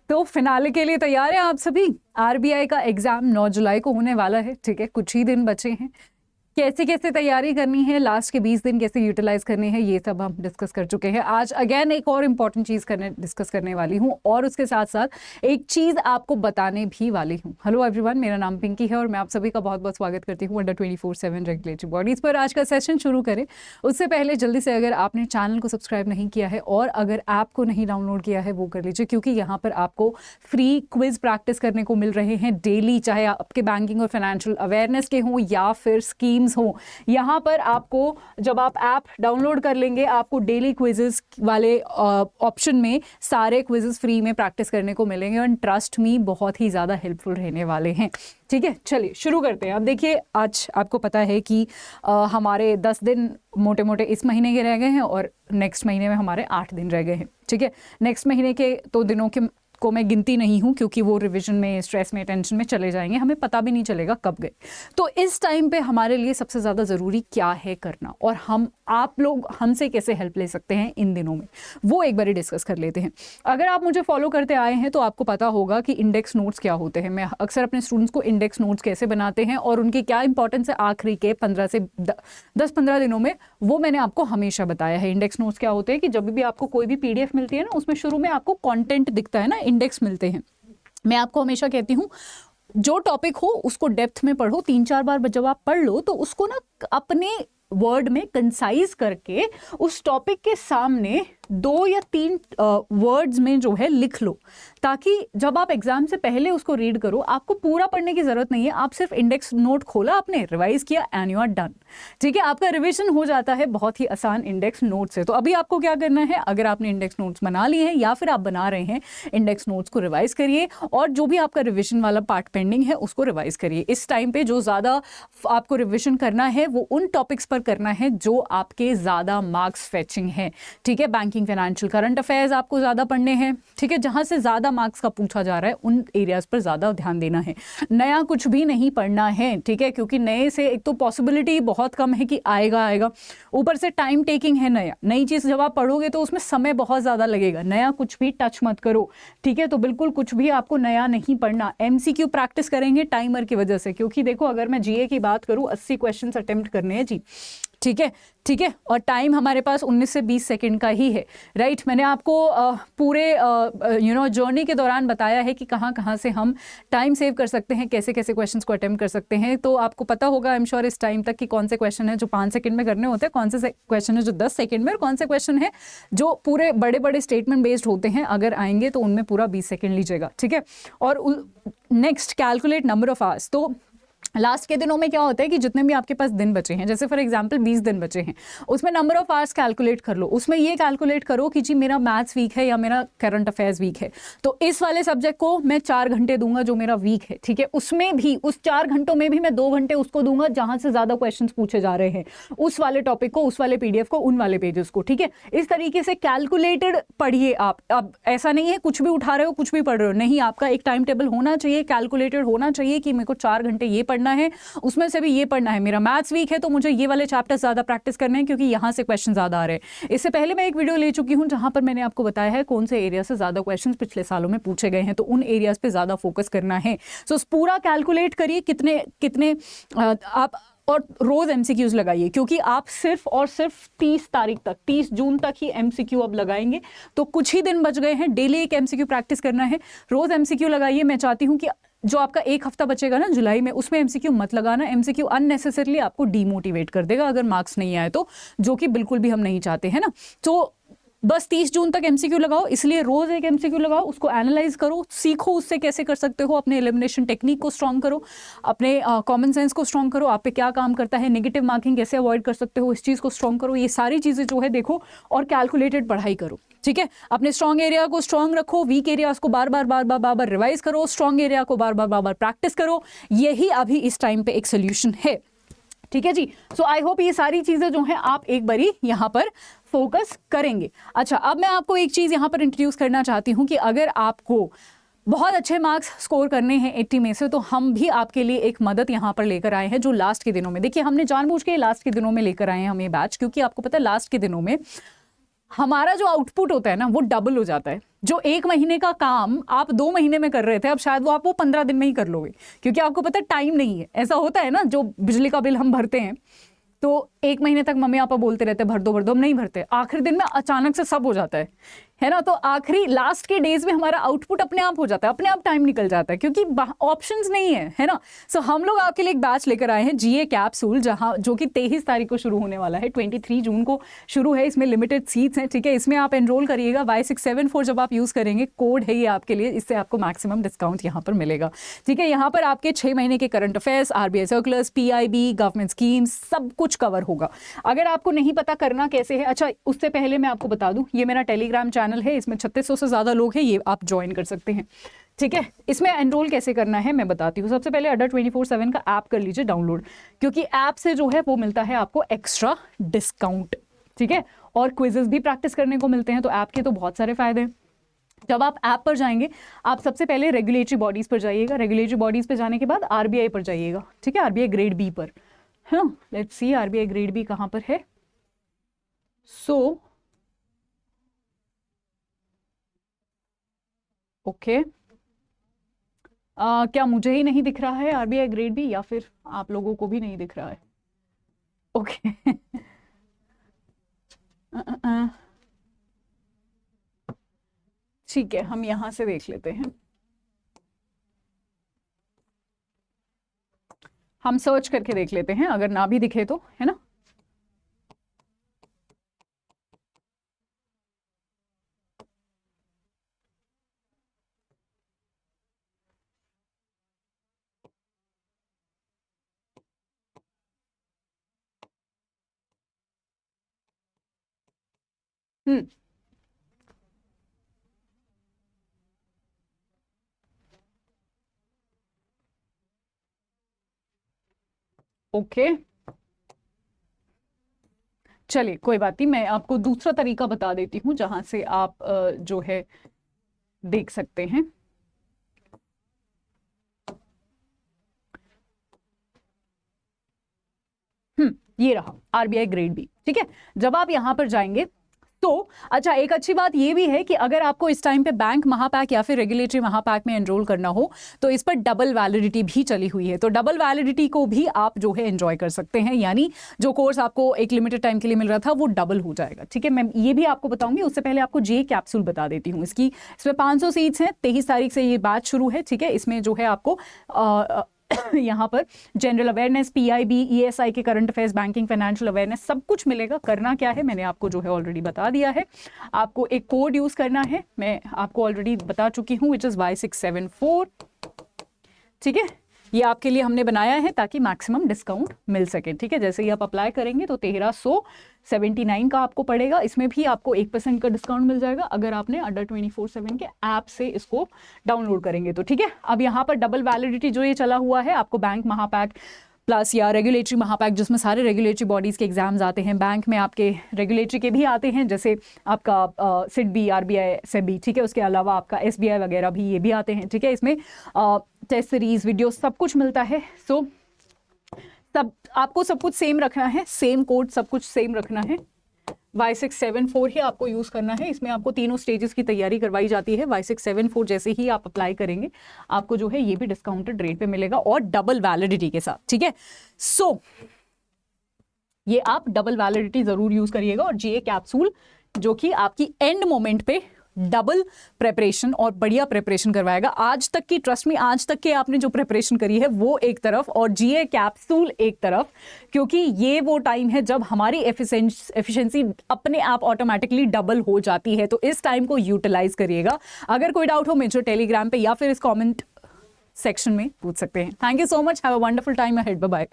तो फिनाले के लिए तैयार हैं आप सभी। आरबीआई का एग्जाम 9 जुलाई को होने वाला है, ठीक है, कुछ ही दिन बचे हैं। कैसे कैसे तैयारी करनी है, लास्ट के 20 दिन कैसे यूटिलाइज करनी है, ये सब हम डिस्कस कर चुके हैं। आज अगेन एक और इम्पॉर्टेंट चीज़ डिस्कस करने वाली हूँ और उसके साथ साथ एक चीज़ आपको बताने भी वाली हूँ। हेलो एवरीवन, मेरा नाम पिंकी है और मैं आप सभी का बहुत बहुत स्वागत करती हूँ अंडर 24/7 रेगुलेटरी बॉडीज़ पर। आज का सेशन शुरू करें उससे पहले जल्दी से अगर आपने चैनल को सब्सक्राइब नहीं किया है और अगर ऐप को नहीं डाउनलोड किया है वो कर लीजिए, क्योंकि यहाँ पर आपको फ्री क्विज प्रैक्टिस करने को मिल रहे हैं डेली, चाहे आपके बैंकिंग और फाइनेंशियल अवेयरनेस के हों या फिर स्कीम हो। यहाँ पर आपको जब आप ऐप डाउनलोड कर लेंगे आपको डेली क्विजेस वाले ऑप्शन में सारे क्विजेस फ्री में प्रैक्टिस करने को मिलेंगे और ट्रस्ट मी बहुत ही ज़्यादा हेल्पफुल रहने वाले हैं। ठीक है, चलिए शुरू करते हैं। अब देखिए, आज आपको पता है कि हमारे 10 दिन मोटे मोटे इस महीने के रह गए हैं और नेक्स्ट महीने में हमारे 8 दिन रह गए हैं। ठीक है, नेक्स्ट महीने के तो दिनों के को मैं गिनती नहीं हूँ क्योंकि वो रिवीजन में, स्ट्रेस में, टेंशन में चले जाएंगे, हमें पता भी नहीं चलेगा कब गए। तो इस टाइम पे हमारे लिए सबसे ज़्यादा ज़रूरी क्या है करना और आप लोग हमसे कैसे हेल्प ले सकते हैं इन दिनों में, वो एक बार डिस्कस कर लेते हैं। अगर आप मुझे फॉलो करते आए हैं तो आपको पता होगा कि इंडेक्स नोट्स क्या होते हैं। मैं अक्सर अपने स्टूडेंट्स को इंडेक्स नोट्स कैसे बनाते हैं और उनकी क्या इंपॉर्टेंस है आखिरी के 15 से 10-15 दिनों में, वो मैंने आपको हमेशा बताया है। इंडेक्स नोट्स क्या होते हैं कि जब भी आपको कोई भी PDF मिलती है ना, उसमें शुरू में आपको कॉन्टेंट दिखता है ना, इंडेक्स मिलते हैं। मैं आपको हमेशा कहती हूँ जो टॉपिक हो उसको डेप्थ में पढ़ो, 3-4 बार जब आप पढ़ लो तो उसको ना अपने वर्ड में कंसाइज करके उस टॉपिक के सामने 2 या 3 वर्ड्स में जो है लिख लो, ताकि जब आप एग्जाम से पहले उसको रीड करो आपको पूरा पढ़ने की जरूरत नहीं है। आप सिर्फ इंडेक्स नोट खोला, आपने रिवाइज किया एंड यू आर डन। ठीक है, आपका रिवीजन हो जाता है बहुत ही आसान इंडेक्स नोट से। तो अभी आपको क्या करना है, अगर आपने इंडेक्स नोट्स बना लिए हैं या फिर आप बना रहे हैं, इंडेक्स नोट्स को रिवाइज करिए और जो भी आपका रिविजन वाला पार्ट पेंडिंग है उसको रिवाइज करिए। इस टाइम पे जो ज़्यादा आपको रिविजन करना है वो उन टॉपिक्स पर करना है जो आपके ज़्यादा मार्क्स फेचिंग है। ठीक है, बैंकिंग, फाइनेंशियल, करंट अफेयर्स आपको ज़्यादा पढ़ने हैं। ठीक है, जहाँ से ज़्यादा मार्क्स का पूछा जा रहा है उन एरियाज़ पर ज़्यादा ध्यान देना है। नया कुछ भी नहीं पढ़ना है, ठीक है, क्योंकि नए से एक तो पॉसिबिलिटी बहुत कम है कि आएगा, ऊपर से टाइम टेकिंग है। नई चीज़ जब आप पढ़ोगे तो उसमें समय बहुत ज़्यादा लगेगा। नया कुछ भी टच मत करो, ठीक है। तो बिल्कुल कुछ भी आपको नया नहीं पढ़ना। MCQ प्रैक्टिस करेंगे टाइमर की वजह से, क्योंकि देखो अगर मैं GA की बात करूँ 80 क्वेश्चन अटेम्प्ट करने हैं जी। ठीक है, और टाइम हमारे पास 19 से 20 सेकंड का ही है, राइट। मैंने आपको पूरे जर्नी के दौरान बताया है कि कहाँ से हम टाइम सेव कर सकते हैं, कैसे कैसे क्वेश्चंस को अटेम्प्ट कर सकते हैं। तो आपको पता होगा आई एम श्योर इस टाइम तक कि कौन से क्वेश्चन है जो 5 सेकंड में करने होते हैं, कौन से क्वेश्चन है जो 10 सेकंड में, और कौन से क्वेश्चन है जो पूरे बड़े बड़े स्टेटमेंट बेस्ड होते हैं, अगर आएंगे तो उनमें पूरा 20 सेकेंड लीजिएगा। ठीक है, और next calculate number of hours. तो लास्ट के दिनों में क्या होता है कि जितने भी आपके पास दिन बचे हैं, जैसे फॉर एग्जांपल 20 दिन बचे हैं, उसमें नंबर ऑफ आवर्स कैलकुलेट कर लो। उसमें ये कैलकुलेट करो कि जी मेरा मैथ्स वीक है या मेरा करंट अफेयर्स वीक है, तो इस वाले सब्जेक्ट को मैं 4 घंटे दूंगा जो मेरा वीक है। ठीक है, उसमें भी उस 4 घंटों में भी मैं 2 घंटे उसको दूंगा जहां से ज्यादा क्वेश्चन पूछे जा रहे हैं, उस वाले टॉपिक को, उस वाले PDF को, उन वाले पेजेस को। ठीक है, इस तरीके से कैलकुलेटेड पढ़िए आप। अब ऐसा नहीं है कुछ भी उठा रहे हो कुछ भी पढ़ रहे हो, नहीं, आपका एक टाइम टेबल होना चाहिए, कैलकुलेटेड होना चाहिए कि मेरे को 4 घंटे ये पढ़ना है, उसमें से भी ये पढ़ना है। मेरा मैथ्स वीक है तो मुझे ये वाले चैप्टर ज्यादा प्रैक्टिस करने हैं क्योंकि यहां से क्वेश्चन ज्यादा आ रहे हैं। इससे पहले मैं एक वीडियो ले चुकी हूं जहां पर मैंने आपको बताया है कौन से एरिया से ज्यादा क्वेश्चन पिछले सालों में पूछे गए हैं, तो उन एरियाज पे ज्यादा फोकस करना है। सो पूरा कैलकुलेट करिए कितने आप, और रोज MCQs लगाइए, क्योंकि आप सिर्फ और सिर्फ 30 जून तक ही MCQ अब लगाएंगे, तो कुछ ही दिन बच गए हैं। डेली एक MCQ प्रैक्टिस करना है, रोज MCQ लगाइए। मैं चाहती हूं कि जो आपका 1 हफ्ता बचेगा ना जुलाई में, उसमें MCQ मत लगाना। MCQ अननेसेसरली आपको डीमोटिवेट कर देगा अगर मार्क्स नहीं आए तो, जो कि बिल्कुल भी हम नहीं चाहते हैं ना। तो बस 30 जून तक MCQ लगाओ, इसलिए रोज एक MCQ लगाओ, उसको एनालाइज करो, सीखो उससे कैसे कर सकते हो, अपने एलिमिनेशन टेक्निक को स्ट्रॉन्ग करो, अपने कॉमन सेंस को स्ट्रॉन्ग करो, आप पे क्या काम करता है, नेगेटिव मार्किंग कैसे अवॉइड कर सकते हो, इस चीज़ को स्ट्रॉन्ग करो। ये सारी चीज़ें जो है देखो और कैलकुलेटेड पढ़ाई करो। ठीक है, अपने स्ट्रॉन्ग एरिया को स्ट्रॉन्ग रखो, वीक एरियाज को बार बार रिवाइज करो, स्ट्रॉन्ग एरिया को बार बार प्रैक्टिस करो। यही अभी इस टाइम पे एक सोल्यूशन है। ठीक है जी, सो आई होप ये सारी चीजें जो हैं आप एक बारी यहाँ पर फोकस करेंगे। अच्छा, अब मैं आपको एक चीज यहाँ पर इंट्रोड्यूस करना चाहती हूँ कि अगर आपको बहुत अच्छे मार्क्स स्कोर करने हैं 80 में से, तो हम भी आपके लिए एक मदद यहाँ पर लेकर आए हैं जो लास्ट के दिनों में, देखिए हमने जानबूझ के लास्ट के दिनों में लेकर आए हैं हम ये बैच, क्योंकि आपको पता है लास्ट के दिनों में हमारा जो आउटपुट होता है ना वो डबल हो जाता है। जो 1 महीने का काम आप 2 महीने में कर रहे थे, अब शायद वो आप 15 दिन में ही कर लोगे, क्योंकि आपको पता है टाइम नहीं है। ऐसा होता है ना, जो बिजली का बिल हम भरते हैं तो 1 महीने तक मम्मी पापा बोलते रहते हैं भर दो, हम नहीं भरते, आखिरी दिन में अचानक से सब हो जाता है ना। तो आखिरी लास्ट के डेज में हमारा आउटपुट अपने आप हो जाता है, अपने आप टाइम निकल जाता है, क्योंकि ऑप्शंस नहीं है ना। सो हम लोग आपके लिए एक बैच लेकर आए हैं जीए कैप्सूल, जो कि 23 तारीख को शुरू होने वाला है, 23 जून को शुरू है। इसमें लिमिटेड सीट्स हैं, ठीक है। इसमें आप एनरोल करिएगा, Y674 जब आप यूज करेंगे, कोड है ये आपके लिए, इससे आपको मैक्सिमम डिस्काउंट यहाँ पर मिलेगा, ठीक है। यहाँ पर आपके 6 महीने के current affairs, RBI circulars, PIB, government schemes, सब कुछ कवर होगा। अगर आपको नहीं पता करना कैसे है, अच्छा उससे पहले मैं आपको बता दूं, ये मेरा टेलीग्राम चैनल है, इसमें 3600 से ज्यादा लोग हैं, ये आप ज्वाइन कर सकते हैं, ठीक है। इसमें एनरोल कैसे करना है मैं बताती हूँ। सबसे पहले अड्डा 24/7 का ऐप कर लीजिए डाउनलोड, क्योंकि ऐप से जो है वो मिलता है आपको एक्स्ट्रा डिस्काउंट, ठीक है। और क्विजेस भी प्रैक्टिस करने को मिलते हैं, तो ऐप के तो बहुत सारे फायदे हैं। जब आप ऐप पर जाएंगे, आप सबसे पहले रेगुलेटरी बॉडीज पर जाइएगा, रेगुलेटरी बॉडीज पर जाने के बाद RBI पर जाइएगा, ठीक है, RBI ग्रेड बी पर, है ना। Let's see RBI grade B कहाँ पर है। सो ओके, क्या मुझे ही नहीं दिख रहा है RBI ग्रेड बी, या फिर आप लोगों को भी नहीं दिख रहा है? ओके ठीक है, हम यहां से देख लेते हैं। हम सर्च करके देख लेते हैं, अगर ना भी दिखे तो, है ना। ओके चलिए, कोई बात नहीं, मैं आपको दूसरा तरीका बता देती हूँ जहां से आप जो है देख सकते हैं। ये रहा RBI ग्रेड बी, ठीक है। जब आप यहां पर जाएंगे तो अच्छा, एक अच्छी बात ये भी है कि अगर आपको इस टाइम पे बैंक महापैक या फिर रेगुलेटरी महापैक में एनरोल करना हो तो इस पर डबल वैलिडिटी भी चली हुई है, तो डबल वैलिडिटी को भी आप जो है एंजॉय कर सकते हैं, यानी जो कोर्स आपको एक लिमिटेड टाइम के लिए मिल रहा था वो डबल हो जाएगा, ठीक है। मैं ये भी आपको बताऊंगी, उससे पहले आपको जे कैप्सूल बता देती हूँ। इसमें 500 सीट्स हैं, 23 तारीख से ये बैच शुरू है, ठीक है। इसमें जो है आपको यहाँ पर जनरल अवेयरनेस, PIB, ESI के current affairs, banking, financial awareness, सब कुछ मिलेगा। करना क्या है मैंने आपको जो है ऑलरेडी बता दिया है। आपको एक कोड यूज करना है, मैं आपको ऑलरेडी बता चुकी हूँ, विच इज Y674, ठीक है। ये आपके लिए हमने बनाया है ताकि मैक्सिमम डिस्काउंट मिल सके, ठीक है। जैसे ही आप अप्लाई करेंगे तो 1379 का आपको पड़ेगा। इसमें भी आपको 1% का डिस्काउंट मिल जाएगा अगर आपने अड्डा 24/7 के ऐप से इसको डाउनलोड करेंगे तो, ठीक है। अब यहाँ पर डबल वैलिडिटी जो ये चला हुआ है, आपको बैंक महापैक प्लस या रेगुलेटरी महापैक, जिसमें सारे रेगुलेटरी बॉडीज़ के एग्जाम्स आते हैं, बैंक में आपके रेगुलेटरी के भी आते हैं, जैसे आपका सिडबी, RBI, सेबी, ठीक है। उसके अलावा आपका SBI वगैरह भी, ये भी आते हैं, ठीक है। इसमें टेस्ट सीरीज, वीडियो, सब कुछ मिलता है। सो आपको सब कुछ सेम रखना है, सेम कोड, सब कुछ सेम रखना है। Y674 ही आपको यूज करना है। इसमें आपको तीनों स्टेजेस की तैयारी करवाई जाती है। Y674 जैसे ही आप अप्लाई करेंगे आपको जो है ये भी डिस्काउंटेड रेट पे मिलेगा और डबल वैलिडिटी के साथ, ठीक है। सो ये आप डबल वैलिडिटी जरूर यूज करिएगा, और GA कैप्सूल जो कि आपकी एंड मोमेंट पे डबल प्रेपरेशन और बढ़िया प्रेपरेशन करवाएगा। आज तक की, ट्रस्ट में, आज तक के आपने जो प्रेपरेशन करी है वो एक तरफ और GA कैप्सूल एक तरफ, क्योंकि ये वो टाइम है जब हमारी एफिशिएंसी अपने आप ऑटोमेटिकली डबल हो जाती है, तो इस टाइम को यूटिलाइज करिएगा। अगर कोई डाउट हो मुझे टेलीग्राम पे या फिर इस कमेंट सेक्शन में पूछ सकते हैं। Thank you so much, have a wonderful time ahead, bye bye.